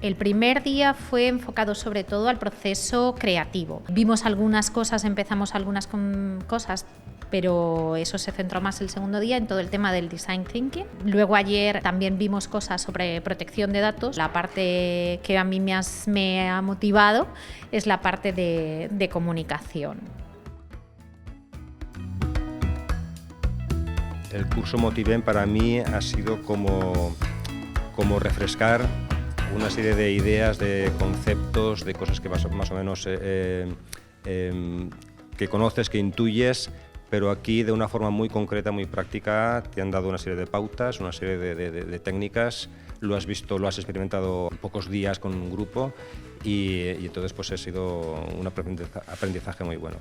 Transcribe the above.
El primer día fue enfocado sobre todo al proceso creativo. Vimos algunas cosas, empezamos algunas cosas, pero eso se centró más el segundo día en todo el tema del design thinking. Luego ayer también vimos cosas sobre protección de datos. La parte que a mí me ha motivado es la parte de comunicación. El curso Motivem para mí ha sido como refrescar una serie de ideas, de conceptos, de cosas que más o menos que conoces, que intuyes, pero aquí de una forma muy concreta, muy práctica, te han dado una serie de pautas, una serie de técnicas, lo has visto, lo has experimentado en pocos días con un grupo y entonces pues ha sido un aprendizaje muy bueno.